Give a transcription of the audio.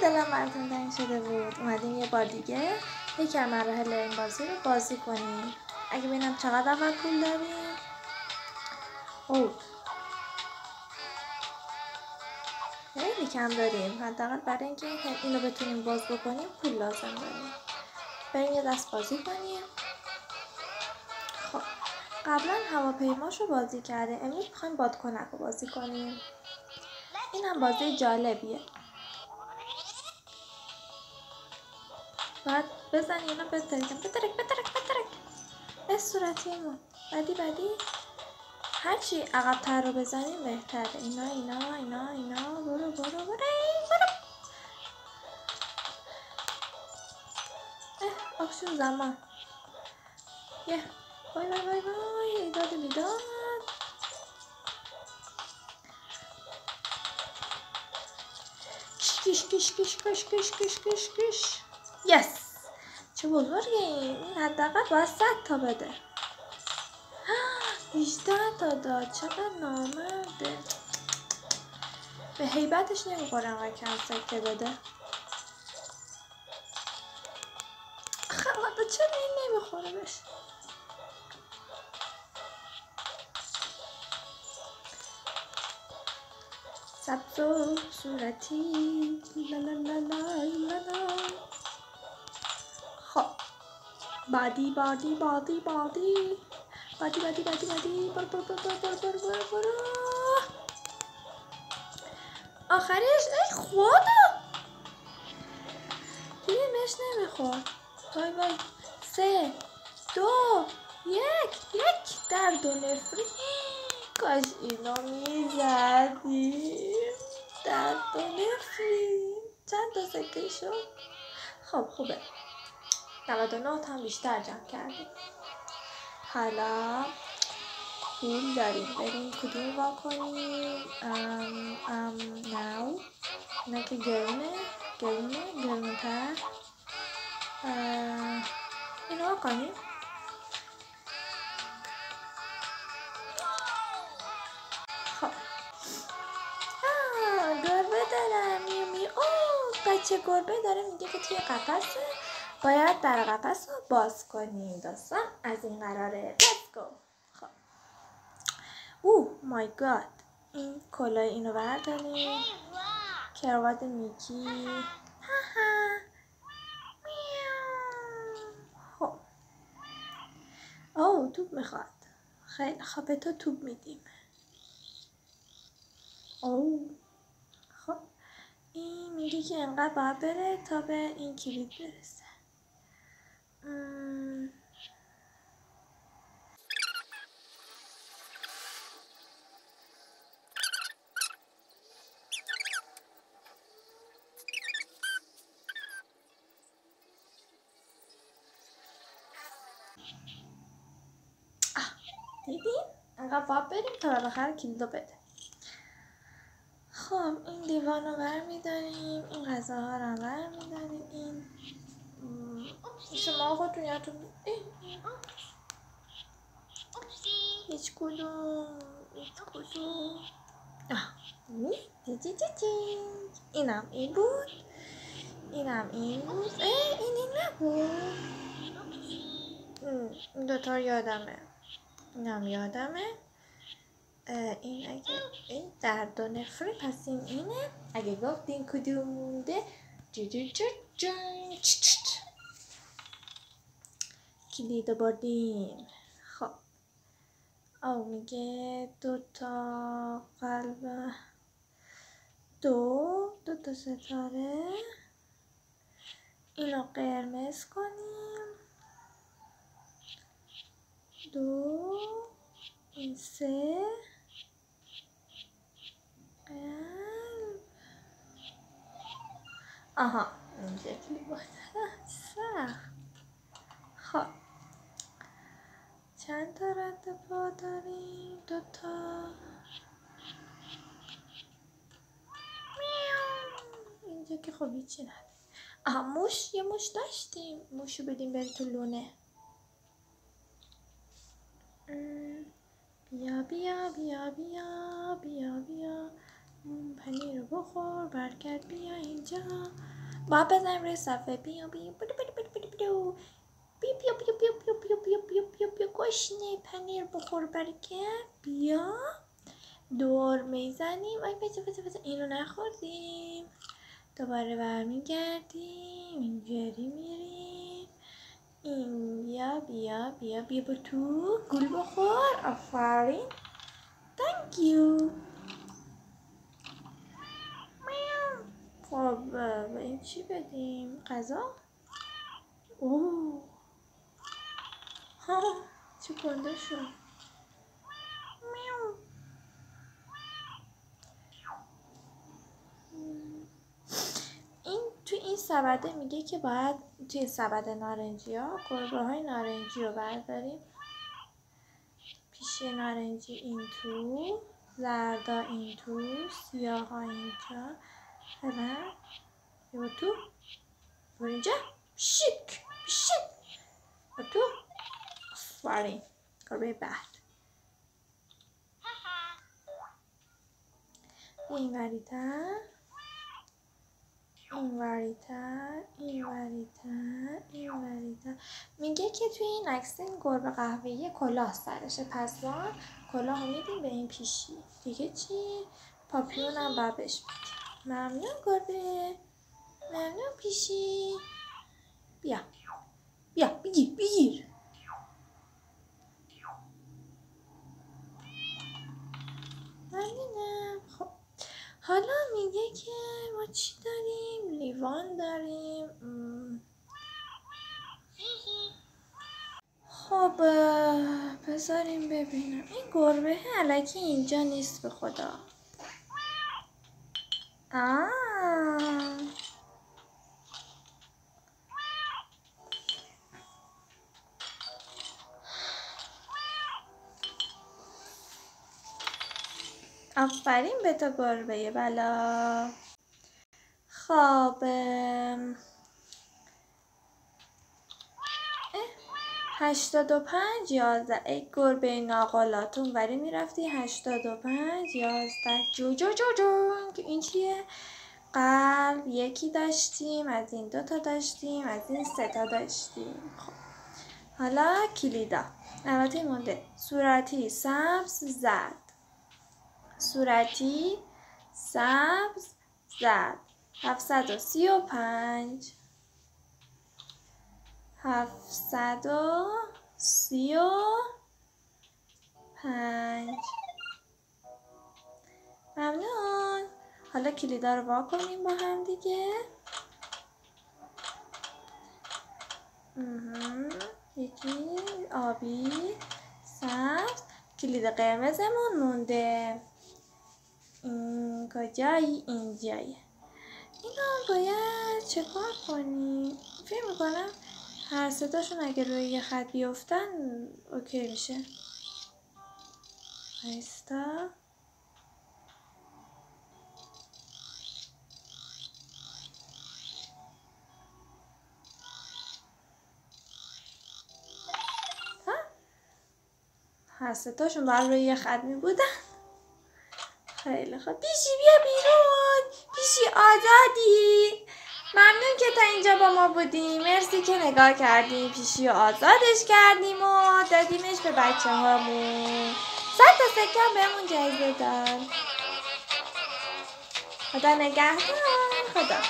دلم براتون تنگ شده بود اومدیم یه بار دیگه یکی از مراحل این بازی رو بازی کنیم. اگه ببینم چقدر اول پول داریم. خیلی کم داریم، حداقل برای اینکه اینو بتونیم باز بکنیم پول لازم داریم. بریم یه دست بازی کنیم. خب قبلا هواپیماشو بازی کرده، امروز میخوایم بادکنک رو بازی کنیم. این هم بازی جالبیه. باید بزنی اینا بترک به صورتیمون. بعدی هرچی عقب‌تر رو بزنیم بهتره. اینا برو آخشون زمان یه وای ایداد بیداد. کش یس. چه بزرگه این حداقل باید 100 تا بده. 18 تا داد. چقدر نامرده. به هیبتش نمیخوره انقدر کم سکه بده. خواهده چرا این نمیخوره بشه. سبز و صورتی لا. خب بادی برو. آخرش ای خدا دیگه مش نمیخور. وای 3 2 1 درد و نفری. کاش اینو میزدیم. درد و نفری. چند تا سکه شد؟ خب خوبه 99 هم بیشتر جمع کردیم. حالا پول داریم. بریم کدوم وا کنیم؟ ناو اینا که گرونتر. اینو وا کنیم. خب گربه دارم. میو بچه گربه داره میگه که توی قفسه باید در قفس رو باز کنیم. داستان از این قراره. Let's go. خب مای گاد این کلاه اینو برداریم. کراوات میکی. خب توپ میخواد. خیلی خب به تو توپ میدیم. خب این میگه که انقدر باید بره تا به این کلید برسه. دیدین؟ انقدر باید بریم تا بالاخره کلید رو بده. خب این دیوان رو برمیداریم. این غذاها رو برمیداریم. این شما خودتون یادتون هیچ کدوم اینم این بود. این نبود. این دوتا یادمه. اینم یادمه. این اگه این درد و نفره پس اینه. اگه گفتین کدوم مونده کلید بردیم. خب میگه 2 تا قلب، 2 تا ستاره. اینو قرمز کنیم. 2 این 3 قلب. این شکلی بود. سخت. خب چند تا رد پا داریم؟ 2 تا. اینجا که خب هیچی نداریم. موش. یه موش داشتیم. موشو بدیم بری تو لونه. بیا پنیر رو بخور. برگرد بیا اینجا. باید بزنیم روی صفحه. بیا بیا بیا بیا بیا بیا بیا بیا بیا بیا بیا بیا بیا بیا بیا بیا گشنه پنیر بخور برکت. بیا دور میزنیم. آی بچه اینو نخوردیم. دوباره برمیگردیم اینجوری میریم. این بیا بیا بیا بیا با تو گول بخور. آفرین. Thank you. خب به این چی بدیم؟ غذا؟ اوه ها چی کنده شد؟ این سبده میگه که باید توی سبد نارنجی ها گربه های نارنجی رو برداریم. پیشی نارنجی این تو، زردا این تو، سیاه ها اینجا. حالا بیا تو برو اینجا. شیک شیک با تو. آفرین گربه بعد. این وریتر این وریتر این وریتر این وریتر. میگه که توی این عکس این گربه قهوه‌ای کلاه سرشه، پس ما کلاه رو میدیم به این پیشی. دیگه چی؟ پاپیون هم باید بهش بدیم. ممنون گربه. ممنون پیشی. بیا بیا بگیر بگیر. ممنونم. خب حالا میگه که ما چی داریم؟ لیوان داریم. خب بذاریم ببینم. این گربه الکی اینجا نیست به خدا. آفرین به تو گربه بلا. خب 85 11. ای گربه ناقلات اونوری میرفتی. 85 11. جو جو جو جو. این چیه؟ قلب یکی داشتیم، از این 2 تا داشتیم، از این 3 تا داشتیم. خب حالا کلیدا البته مونده. صورتی سبز زرد. صورتی سبز زرد. 735 735. ممنون. حالا کلیدا رو وا کنیم با هم دیگه. یکی آبی سبز. کلید قرمزمون مونده. این کجایی؟ اینجایی. اینا باید چه کار کنیم؟ فکر میکنم هر 3 تاشون اگه روی یه خط بیفتن اوکی میشه. ایستا هر 3 تاشون باید روی یه خط می بودن. خیلی خوب. پیشی بیا بیرون. پیشی آزادی. ممنون که تا اینجا با ما بودیم. مرسی که نگاه کردیم. پیشی رو آزادش کردیم و دادیمش به بچه هامون. 100 تا سکه بهمون جایزه داد. خدا نگهدار. خدا